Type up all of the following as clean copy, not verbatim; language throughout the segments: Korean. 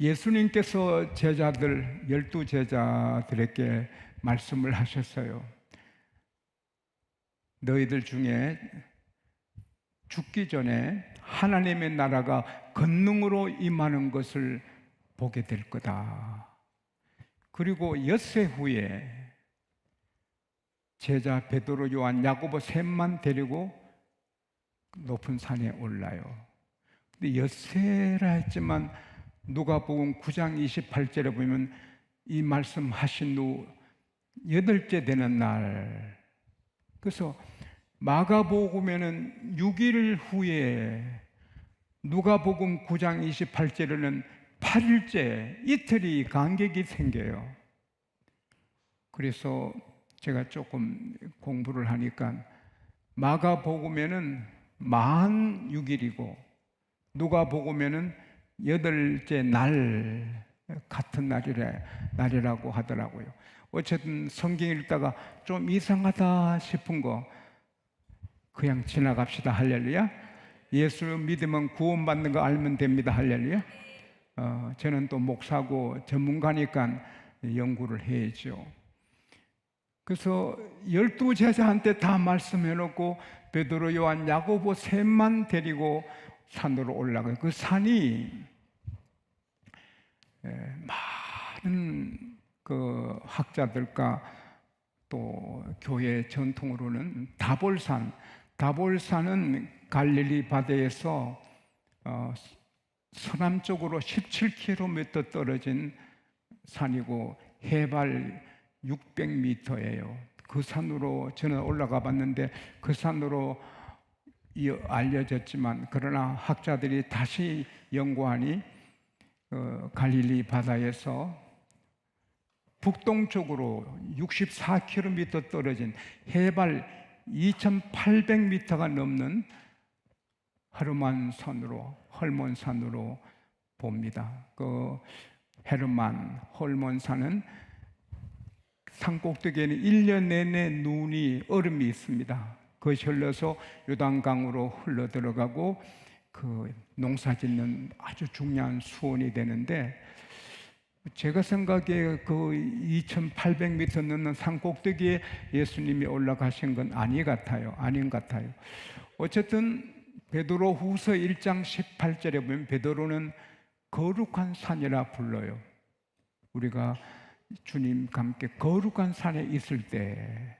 예수님께서 제자들, 12제자들에게 말씀을 하셨어요. 너희들 중에 죽기 전에 하나님의 나라가 권능으로 임하는 것을 보게 될 거다. 그리고 엿새 후에 제자 베드로, 요한, 야고보 셋만 데리고 높은 산에 올라요. 근데 엿새라 했지만 누가복음 9장 28절에 보면 이 말씀하신 후 8째 되는 날, 그래서 마가복음에는 6일 후에, 누가복음 9장 28절에는 8일째, 이틀이 간격이 생겨요. 그래서 제가 조금 공부를 하니까 마가복음에는 46일이고 누가복음에는 8째 날, 같은 날이라고 하더라고요. 어쨌든 성경 읽다가 좀 이상하다 싶은 거 그냥 지나갑시다. 할렐루야. 예수 믿으면 구원받는 거 알면 됩니다. 할렐루야. 저는 또 목사고 전문가니까 연구를 해야죠. 그래서 12제자한테 다 말씀해놓고 베드로, 요한, 야고보 셋만 데리고 산으로 올라가요. 그 산이 많은 그 학자들과 또 교회 전통으로는 다볼산은 갈릴리 바다에서 서남쪽으로 17km 떨어진 산이고 해발 600m예요. 그 산으로 저는 올라가 봤는데 그 산으로 알려졌지만, 그러나 학자들이 다시 연구하니 갈릴리 바다에서 북동쪽으로 64km 떨어진 해발 2800m가 넘는 헐몬산으로 봅니다. 그 헐몬산은 산꼭대기에는 1년 내내 얼음이 있습니다. 그것이 흘러서 요단강으로 흘러 들어가고 그 농사 짓는 아주 중요한 수원이 되는데, 제가 생각에 그 2800m 넘는 산꼭대기에 예수님이 올라가신 건 아닌 것 같아요. 어쨌든 베드로 후서 1장 18절에 보면 베드로는 거룩한 산이라 불러요. 우리가 주님과 함께 거룩한 산에 있을 때,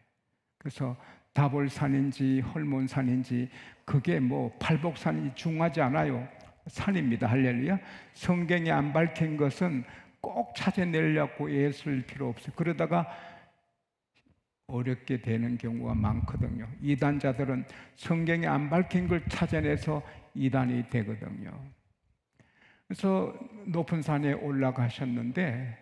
그래서 다볼산인지 헐몬산인지 그게 뭐 팔복산인지 중요하지 않아요. 산입니다. 할렐루야. 성경에 안 밝힌 것은 꼭 찾아내려고 애쓸 필요 없어요. 그러다가 어렵게 되는 경우가 많거든요. 이단자들은 성경에 안 밝힌 걸 찾아내서 이단이 되거든요. 그래서 높은 산에 올라가셨는데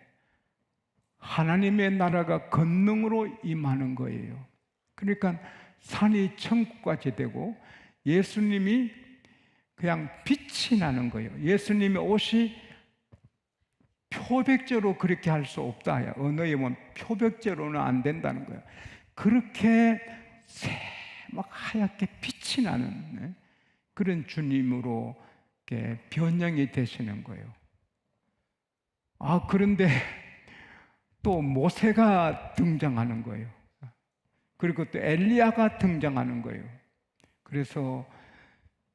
하나님의 나라가 권능으로 임하는 거예요. 그러니까 산이 천국같이 되고 예수님이 그냥 빛이 나는 거예요. 예수님의 옷이 표백제로 그렇게 할 수 없다. 언어에 보면 표백제로는 안 된다는 거예요. 그렇게 막 하얗게 빛이 나는 그런 주님으로 변형이 되시는 거예요. 그런데 또 모세가 등장하는 거예요. 그리고 또 엘리야가 등장하는 거예요. 그래서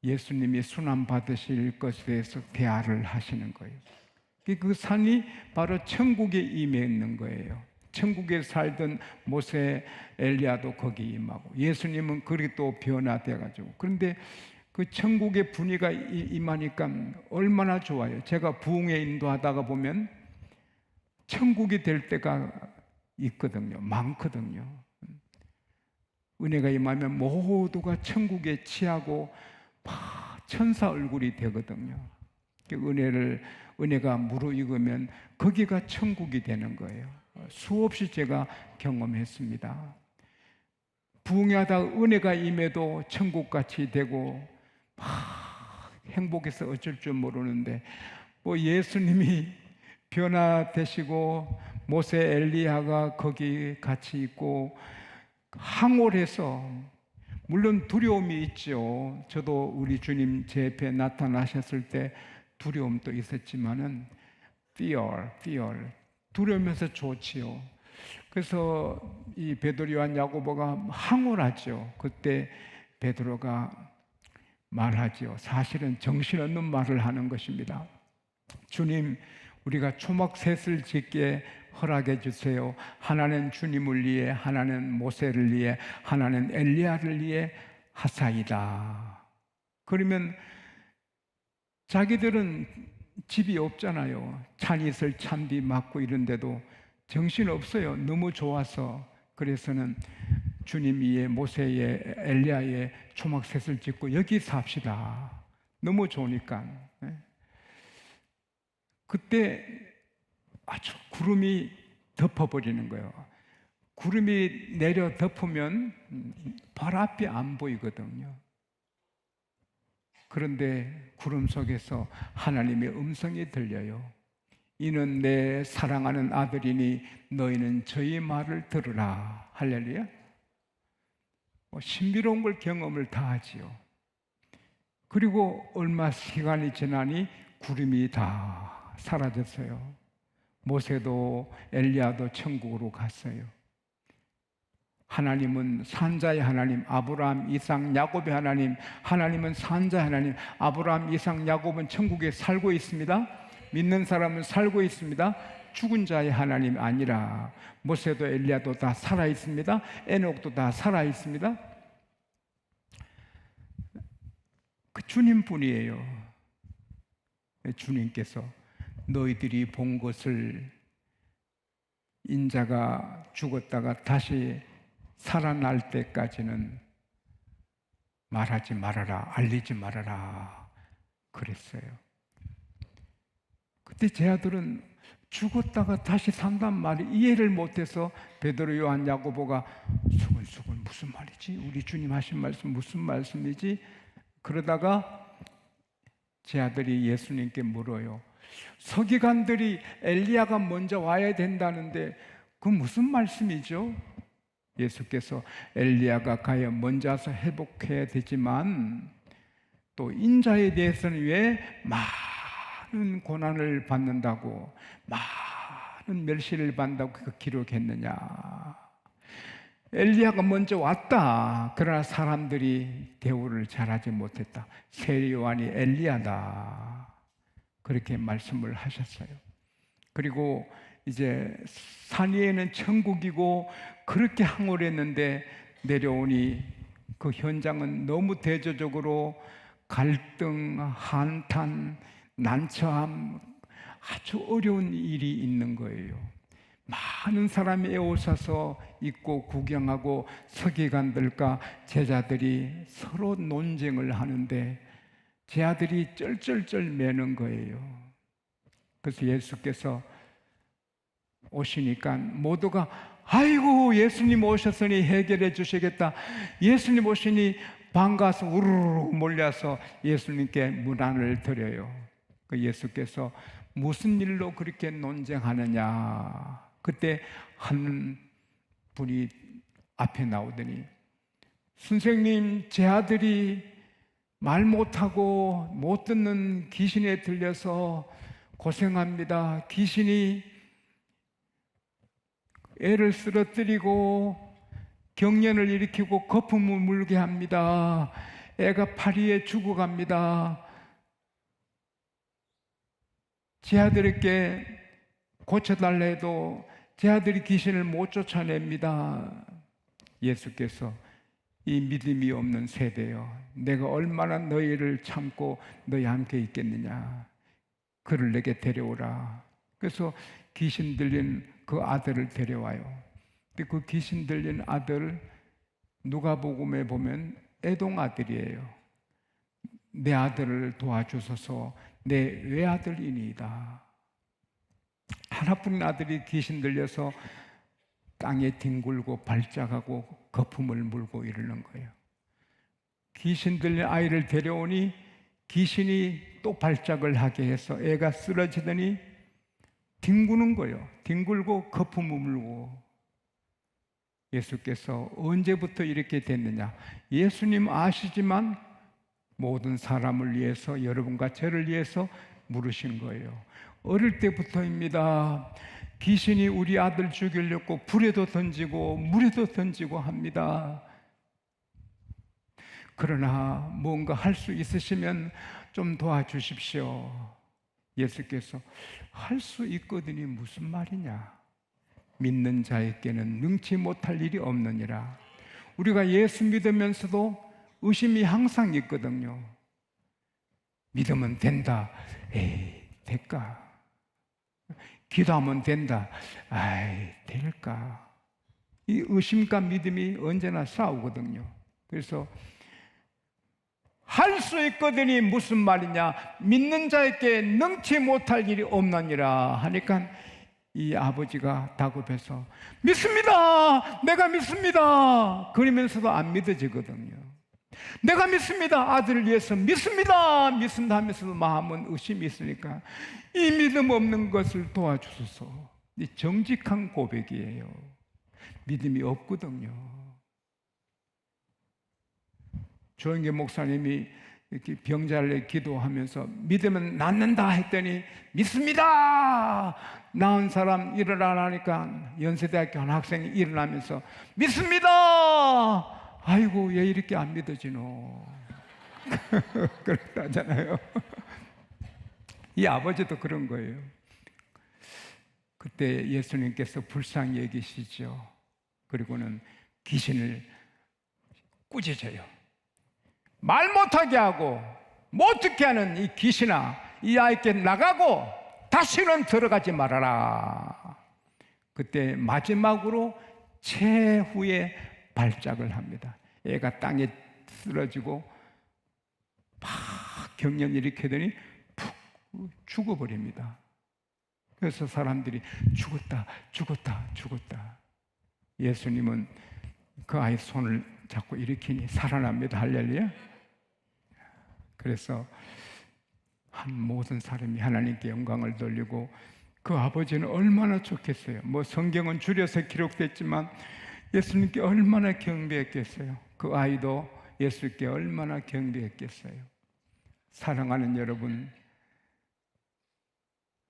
예수님이 순환 받으실 것에 대해서 대화를 하시는 거예요. 그 산이 바로 천국에 임해 있는 거예요. 천국에 살던 모세, 엘리야도 거기 임하고 예수님은 그렇게 또 변화돼가지고, 그런데 그 천국의 분위기가 임하니까 얼마나 좋아요. 제가 부흥회 인도하다가 보면 천국이 될 때가 있거든요. 많거든요. 은혜가 임하면 모두가 천국에 취하고 천사 얼굴이 되거든요. 은혜가 무르익으면 거기가 천국이 되는 거예요. 수없이 제가 경험했습니다. 부흥하다가 은혜가 임해도 천국같이 되고 행복해서 어쩔 줄 모르는데, 예수님이 변화되시고 모세, 엘리야가 거기 같이 있고 항홀해서, 물론 두려움이 있죠. 저도 우리 주님 제 옆에 나타나셨을 때 두려움도 있었지만은 fear. 두려우면서 좋지요. 그래서 이 베드로, 요한, 야고보가 항울하죠. 그때 베드로가 말하죠. 사실은 정신없는 말을 하는 것입니다. 주님, 우리가 초막셋을 짓게 허락해 주세요. 하나는 주님을 위해, 하나는 모세를 위해, 하나는 엘리야를 위해 하사이다. 그러면 자기들은 집이 없잖아요. 찬이슬 찬비 맞고 이런데도 정신없어요. 너무 좋아서. 그래서는 주님 위에, 모세의, 엘리야의 초막셋을 짓고 여기 삽시다. 너무 좋으니까. 그때 아주 구름이 덮어버리는 거예요. 구름이 내려 덮으면 발 앞이 안 보이거든요. 그런데 구름 속에서 하나님의 음성이 들려요. 이는 내 사랑하는 아들이니 너희는 저희 말을 들으라. 할렐루야. 신비로운 걸 경험을 다 하지요. 그리고 얼마 시간이 지나니 구름이 다 사라졌어요. 모세도 엘리야도 천국으로 갔어요. 하나님은 산자의 하나님, 아브라함, 이삭, 야곱의 하나님. 하나님은 산자의 하나님, 아브라함, 이삭, 야곱은 천국에 살고 있습니다. 믿는 사람은 살고 있습니다. 죽은 자의 하나님 아니라. 모세도 엘리야도 다 살아 있습니다. 에녹도 다 살아 있습니다. 그 주님뿐이에요. 주님께서 너희들이 본 것을, 인자가 죽었다가 다시 살아날 때까지는 말하지 말아라, 알리지 말아라 그랬어요. 그때 제 아들은 죽었다가 다시 산단 말이 이해를 못해서 베드로, 요한, 야고보가 수근수근 무슨 말이지? 우리 주님 하신 말씀 무슨 말씀이지? 그러다가 제 아들이 예수님께 물어요. 서기관들이 엘리야가 먼저 와야 된다는데 그 무슨 말씀이죠? 예수께서 엘리야가 가야 먼저 와서 회복해야 되지만 또 인자에 대해서는 왜 많은 고난을 받는다고, 많은 멸시를 받는다고 그 기록했느냐. 엘리야가 먼저 왔다. 그러나 사람들이 대우를 잘하지 못했다. 세례 요한이 엘리야다. 그렇게 말씀을 하셨어요. 그리고 이제 산 위에는 천국이고 그렇게 항울했는데 내려오니 그 현장은 너무 대조적으로 갈등, 한탄, 난처함, 아주 어려운 일이 있는 거예요. 많은 사람이 에워싸서 있고 구경하고 서기관들과 제자들이 서로 논쟁을 하는데 제 아들이 쩔쩔쩔 매는 거예요. 그래서 예수께서 오시니까 모두가 아이고 예수님 오셨으니 해결해 주시겠다. 예수님 오시니 반가워서 우르르 몰려서 예수님께 문안을 드려요. 그 예수께서 무슨 일로 그렇게 논쟁하느냐. 그때 한 분이 앞에 나오더니 선생님, 제 아들이 말 못하고 못 듣는 귀신에 들려서 고생합니다. 귀신이 애를 쓰러뜨리고 경련을 일으키고 거품을 물게 합니다. 애가 파리에 죽어갑니다. 제 아들에게 고쳐달라 해도 제 아들이 귀신을 못 쫓아냅니다. 예수께서 이 믿음이 없는 세대여, 내가 얼마나 너희를 참고 너희 함께 있겠느냐. 그를 내게 데려오라. 그래서 귀신 들린 그 아들을 데려와요. 근데 그 귀신 들린 아들 누가복음에 보면 애동 아들이에요. 내 아들을 도와주소서, 내 외아들이니이다. 하나뿐인 아들이 귀신 들려서 땅에 뒹굴고 발작하고 거품을 물고 이러는 거예요. 귀신 들린 아이를 데려오니 귀신이 또 발작을 하게 해서 애가 쓰러지더니 뒹구는 거예요. 뒹굴고 거품을 물고. 예수께서 언제부터 이렇게 됐느냐? 예수님 아시지만 모든 사람을 위해서, 여러분과 저를 위해서 물으신 거예요. 어릴 때부터입니다. 귀신이 우리 아들 죽이려고 불에도 던지고 물에도 던지고 합니다. 그러나 뭔가 할 수 있으시면 좀 도와주십시오. 예수께서 할 수 있거든이 무슨 말이냐? 믿는 자에게는 능치 못할 일이 없느니라. 우리가 예수 믿으면서도 의심이 항상 있거든요. 믿으면 된다. 에이, 될까? 기도하면 된다. 아이, 될까? 이 의심과 믿음이 언제나 싸우거든요. 그래서 할 수 있거든이 무슨 말이냐? 믿는 자에게 능치 못할 일이 없느니라 하니까 이 아버지가 다급해서 믿습니다. 내가 믿습니다. 그러면서도 안 믿어지거든요. 내가 믿습니다. 아들을 위해서 믿습니다. 믿습니다 하면서도 마음은 의심이 있으니까 이 믿음 없는 것을 도와주소서. 이 정직한 고백이에요. 믿음이 없거든요. 조영계 목사님이 이렇게 병자를 기도하면서 믿으면 낫는다 했더니 믿습니다. 나은 사람 일어나라니까 연세대학교 한 학생이 일어나면서 믿습니다. 아이고 왜 이렇게 안 믿어지노? 그랬다잖아요. 이 아버지도 그런 거예요. 그때 예수님께서 불쌍히 여기시죠. 그리고는 귀신을 꾸짖어요. 말 못하게 하고 못 듣게 하는 이 귀신아, 이 아이께 나가고 다시는 들어가지 말아라. 그때 마지막으로 최후의 발작을 합니다. 애가 땅에 쓰러지고 막 경련 일으키더니 푹 죽어버립니다. 그래서 사람들이 죽었다, 죽었다, 죽었다. 예수님은 그 아이 손을 잡고 일으키니 살아납니다. 할렐루야. 그래서 한 모든 사람이 하나님께 영광을 돌리고 그 아버지는 얼마나 좋겠어요. 뭐 성경은 줄여서 기록됐지만 예수님께 얼마나 경배했겠어요. 그 아이도 예수께 얼마나 경배했겠어요. 사랑하는 여러분,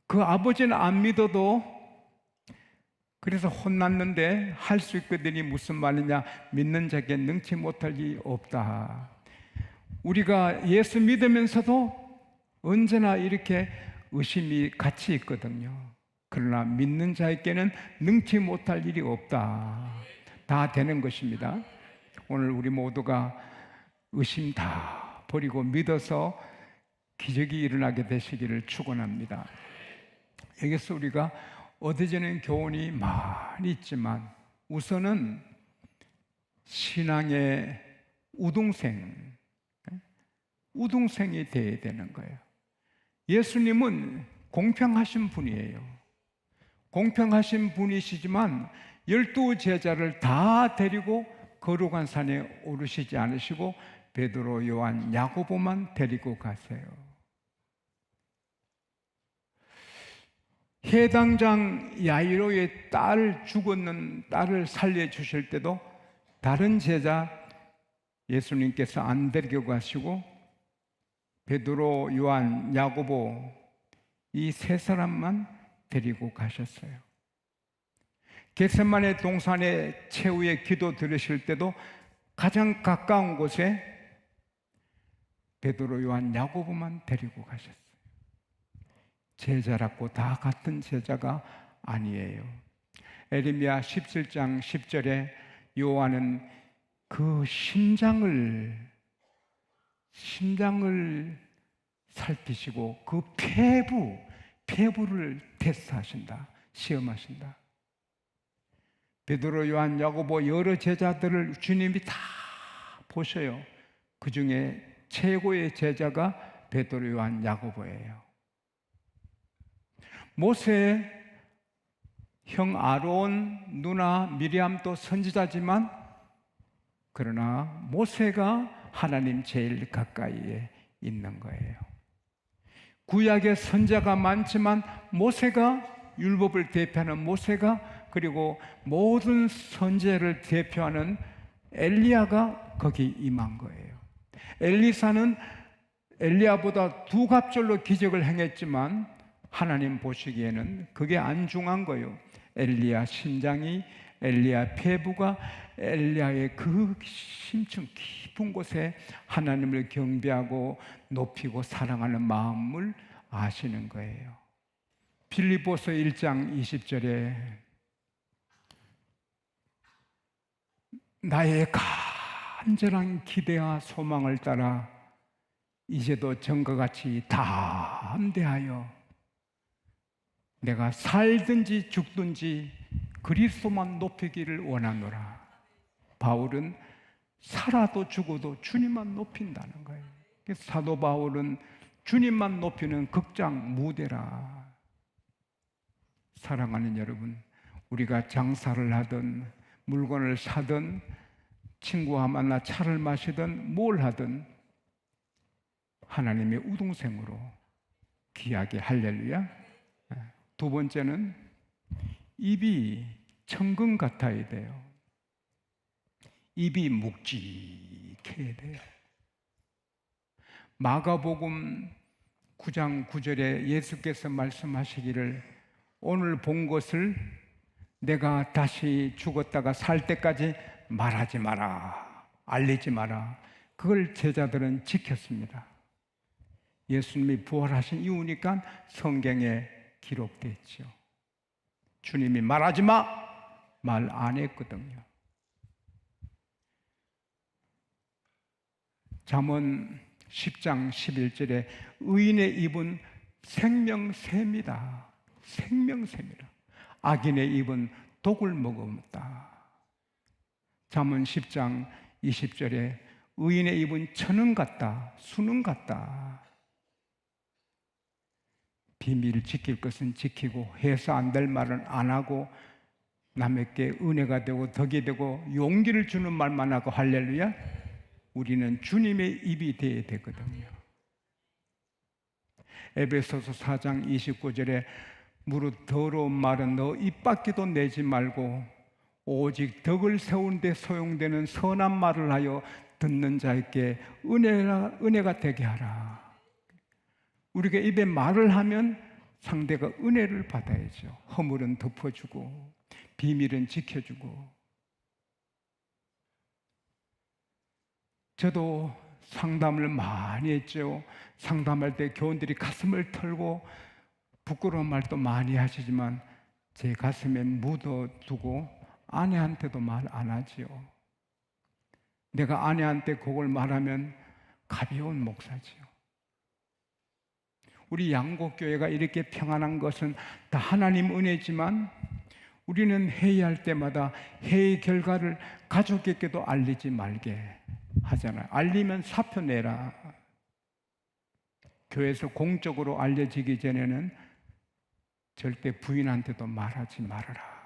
그 아버지는 안 믿어도 그래서 혼났는데 할 수 있거든이 무슨 말이냐? 믿는 자에게 능치 못할 일이 없다. 우리가 예수 믿으면서도 언제나 이렇게 의심이 같이 있거든요. 그러나 믿는 자에게는 능치 못할 일이 없다. 다 되는 것입니다. 오늘 우리 모두가 의심 다 버리고 믿어서 기적이 일어나게 되시기를 축원합니다. 여기서 우리가 얻어지는 교훈이 많이 있지만 우선은 신앙의 우등생이 되어야 되는 거예요. 예수님은 공평하신 분이에요. 공평하신 분이시지만 12 제자를 다 데리고 거룩한 산에 오르시지 않으시고 베드로, 요한, 야고보만 데리고 가세요. 해당장 야이로의 죽었는 딸을 살려주실 때도 다른 제자 예수님께서 안 데리고 가시고 베드로, 요한, 야고보 이 세 사람만 데리고 가셨어요. 겟세마네 동산의 최후의 기도 들으실 때도 가장 가까운 곳에 베드로, 요한, 야고보만 데리고 가셨어요. 제자라고 다 같은 제자가 아니에요. 에레미야 17장 10절에 요한은 그 심장을 살피시고 그 폐부를 테스트하신다, 시험하신다. 베드로, 요한, 야고보 여러 제자들을 주님이 다 보셔요. 그 중에 최고의 제자가 베드로, 요한, 야고보예요. 모세 형 아론, 누나 미리암도 선지자지만 그러나 모세가 하나님 제일 가까이에 있는 거예요. 구약의 선자가 많지만 모세가 율법을 대표하는 모세가 그리고 모든 선지자를 대표하는 엘리야가 거기 임한 거예요. 엘리사는 엘리야보다 2갑절로 기적을 행했지만 하나님 보시기에는 그게 안 중요한 거예요. 엘리야 심장이, 엘리야 폐부가, 엘리야의 그 심층 깊은 곳에 하나님을 경배하고 높이고 사랑하는 마음을 아시는 거예요. 빌립보서 1장 20절에 나의 간절한 기대와 소망을 따라 이제도 전과 같이 담대하여 내가 살든지 죽든지 그리스도만 높이기를 원하노라. 바울은 살아도 죽어도 주님만 높인다는 거예요. 그래서 사도 바울은 주님만 높이는 극장 무대라. 사랑하는 여러분, 우리가 장사를 하든 물건을 사든 친구와 만나 차를 마시든 뭘 하든 하나님의 우등생으로 귀하게 할렐루야. 두 번째는 입이 천금 같아야 돼요. 입이 묵직해야 돼요. 마가복음 9장 9절에 예수께서 말씀하시기를 오늘 본 것을 내가 다시 죽었다가 살 때까지 말하지 마라, 알리지 마라. 그걸 제자들은 지켰습니다. 예수님이 부활하신 이후니까 성경에 기록됐죠. 주님이 말하지 마! 말 안 했거든요. 잠언 10장 11절에 의인의 입은 생명새입니다. 생명새입니다. 악인의 입은 독을 머금었다. 잠언 10장 20절에 의인의 입은 천은 같다, 수는 같다. 비밀을 지킬 것은 지키고 해서 안 될 말은 안 하고 남에게 은혜가 되고 덕이 되고 용기를 주는 말만 하고 할렐루야. 우리는 주님의 입이 되어야 되거든요. 에베소서 4장 29절에 무릇 더러운 말은 너 입 밖에도 내지 말고 오직 덕을 세우는 데 소용되는 선한 말을 하여 듣는 자에게 은혜가 되게 하라. 우리가 입에 말을 하면 상대가 은혜를 받아야죠. 허물은 덮어주고 비밀은 지켜주고. 저도 상담을 많이 했죠. 상담할 때 교원들이 가슴을 털고 부끄러운 말도 많이 하시지만 제 가슴에 묻어두고 아내한테도 말 안 하지요. 내가 아내한테 그걸 말하면 가벼운 목사지요. 우리 양곡교회가 이렇게 평안한 것은 다 하나님 은혜지만 우리는 회의할 때마다 회의 결과를 가족에게도 알리지 말게 하잖아요. 알리면 사표 내라. 교회에서 공적으로 알려지기 전에는 절대 부인한테도 말하지 말아라.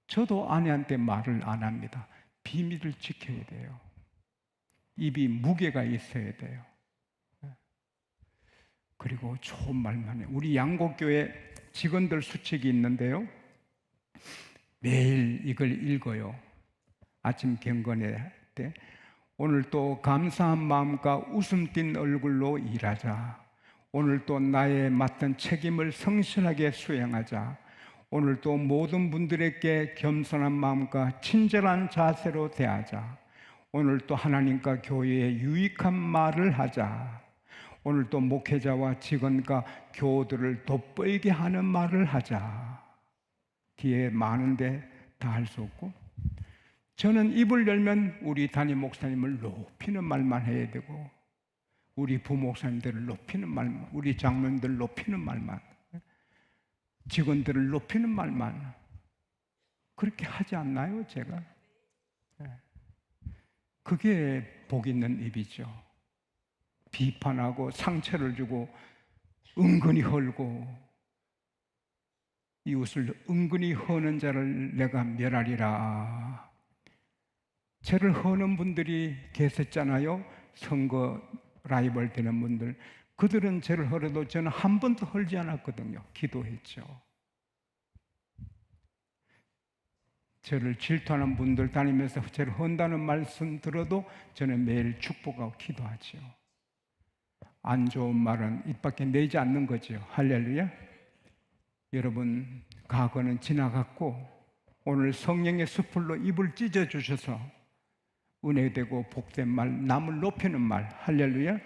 저도 아내한테 말을 안 합니다. 비밀을 지켜야 돼요. 입이 무게가 있어야 돼요. 그리고 좋은 말만 해요. 우리 양곡교회 직원들 수칙이 있는데요. 매일 이걸 읽어요. 아침 경건회 때 오늘 또 감사한 마음과 웃음 띤 얼굴로 일하자. 오늘 또 나의 맡은 책임을 성실하게 수행하자. 오늘 또 모든 분들에게 겸손한 마음과 친절한 자세로 대하자. 오늘 또 하나님과 교회에 유익한 말을 하자. 오늘 또 목회자와 직원과 교우들을 돋보이게 하는 말을 하자. 뒤에 많은데 다 할 수 없고 저는 입을 열면 우리 담임 목사님을 높이는 말만 해야 되고 우리 부목사님들을 높이는 말만, 우리 장로님들을 높이는 말만, 직원들을 높이는 말만 그렇게 하지 않나요, 제가? 그게 복 있는 입이죠. 비판하고 상처를 주고 은근히 헐고 이웃을 은근히 허는 자를 내가 멸하리라. 저를 허는 분들이 계셨잖아요. 선거 라이벌 되는 분들. 그들은 저를 허려도 저는 한 번도 헐지 않았거든요. 기도했죠. 저를 질투하는 분들 다니면서 저를 헌다는 말씀 들어도 저는 매일 축복하고 기도하죠. 안 좋은 말은 입 밖에 내지 않는 거죠. 할렐루야. 여러분, 과거는 지나갔고 오늘 성령의 숯불로 입을 찢어 주셔서 은혜되고 복된 말, 남을 높이는 말, 할렐루야.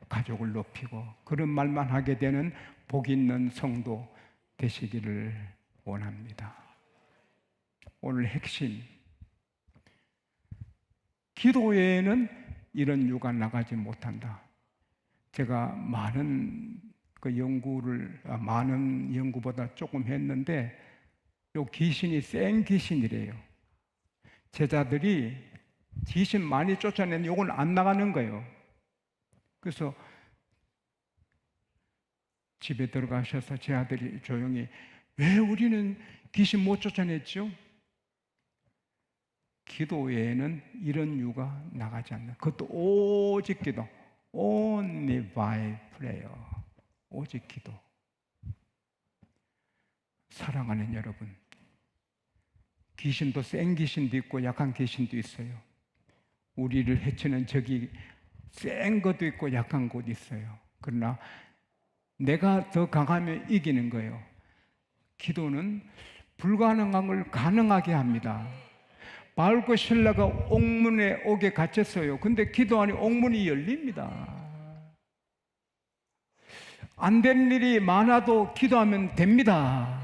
가족을 높이고 그런 말만 하게 되는 복 있는 성도 되시기를 원합니다. 오늘 핵심, 기도 외에는 이런 유가 나가지 못한다. 제가 많은 연구보다 조금 했는데 요 귀신이 센 귀신이래요. 제자들이 귀신 많이 쫓아내는 요건 안 나가는 거예요. 그래서 집에 들어가셔서 제 아들이 조용히, 왜 우리는 귀신 못 쫓아냈죠? 기도 외에는 이런 유가 나가지 않는, 그것도 오직 기도, only by prayer, 오직 기도. 사랑하는 여러분, 귀신도 센 귀신도 있고 약한 귀신도 있어요. 우리를 해치는 적이 센 것도 있고 약한 것도 있어요. 그러나 내가 더 강하면 이기는 거예요. 기도는 불가능한 걸 가능하게 합니다. 바울과 실라가 옥문에 옥에 갇혔어요. 근데 기도하니 옥문이 열립니다. 안 된 일이 많아도 기도하면 됩니다.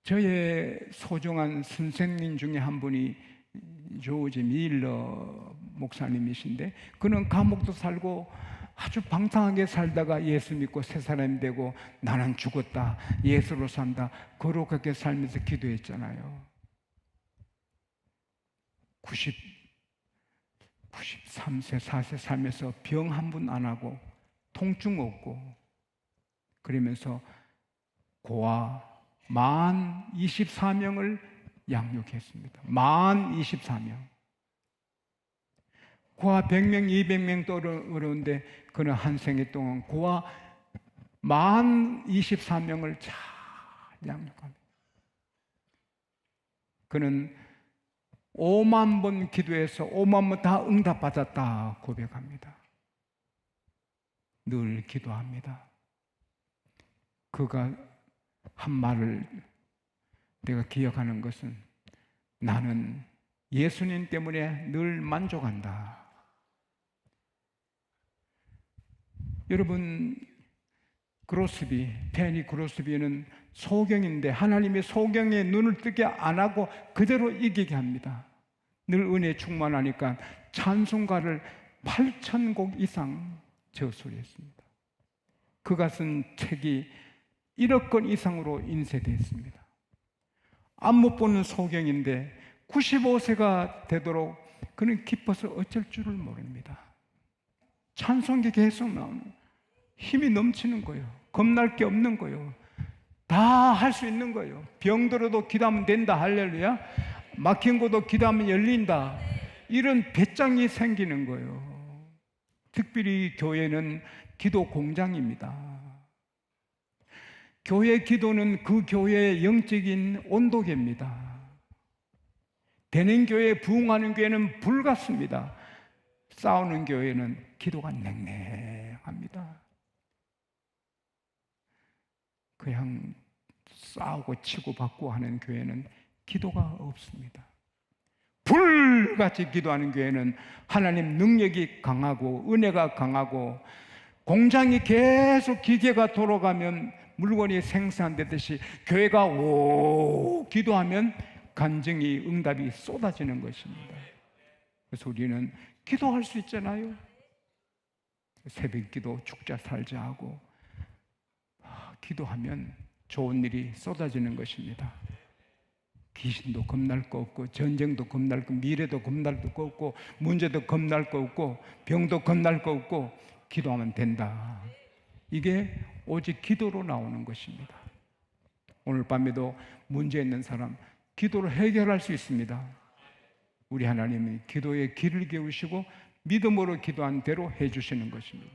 저의 소중한 선생님 중에 한 분이 조지 밀러 목사님이신데, 그는 감옥도 살고 아주 방탕하게 살다가 예수 믿고 새 사람이 되고 나는 죽었다, 예수로 산다, 거룩하게 살면서 기도했잖아요. 93세, 4세 살면서 병 한 번 안 하고 통증 없고 그러면서 고아 만 24명을 양육했습니다. 만 24명. 고아 100명, 200명도 어려운데 그는 한 생애 동안 고아 만 24명을 잘 양육합니다. 그는 5만 번 기도해서 5만 번 다 응답받았다 고백합니다. 늘 기도합니다. 그가 한 말을 내가 기억하는 것은, 나는 예수님 때문에 늘 만족한다. 여러분, 페니 그로스비는 소경인데 하나님의 소경의 눈을 뜨게 안 하고 그대로 이기게 합니다. 늘 은혜에 충만하니까 찬송가를 8,000곡 이상 저술했습니다. 그가 쓴 책이 1억 권 이상으로 인쇄되었습니다. 앞 못 보는 소경인데 95세가 되도록 그는 기뻐서 어쩔 줄을 모릅니다. 찬송기 계속 나오는, 힘이 넘치는 거예요. 겁날 게 없는 거예요. 다 할 수 있는 거예요. 병들어도 기도하면 된다, 할렐루야. 막힌 것도 기도하면 열린다, 이런 배짱이 생기는 거예요. 특별히 교회는 기도 공장입니다. 교회 기도는 그 교회의 영적인 온도계입니다. 되는 교회, 부흥하는 교회는 불 같습니다. 싸우는 교회는 기도가 냉랭합니다. 그냥 싸우고 치고받고 하는 교회는 기도가 없습니다. 불같이 기도하는 교회는 하나님 능력이 강하고 은혜가 강하고, 공장이 계속 기계가 돌아가면 물건이 생산되듯이 교회가 오 기도하면 간증이, 응답이 쏟아지는 것입니다. 그래서 우리는 기도할 수 있잖아요. 새벽 기도, 죽자 살자 하고 기도하면 좋은 일이 쏟아지는 것입니다. 귀신도 겁날 거 없고, 전쟁도 겁날 거, 미래도 겁날 거 없고, 문제도 겁날 거 없고, 병도 겁날 거 없고, 기도하면 된다. 이게 오직 기도로 나오는 것입니다. 오늘 밤에도 문제 있는 사람 기도로 해결할 수 있습니다. 우리 하나님은 기도에 귀를 기울이시고 믿음으로 기도한 대로 해주시는 것입니다.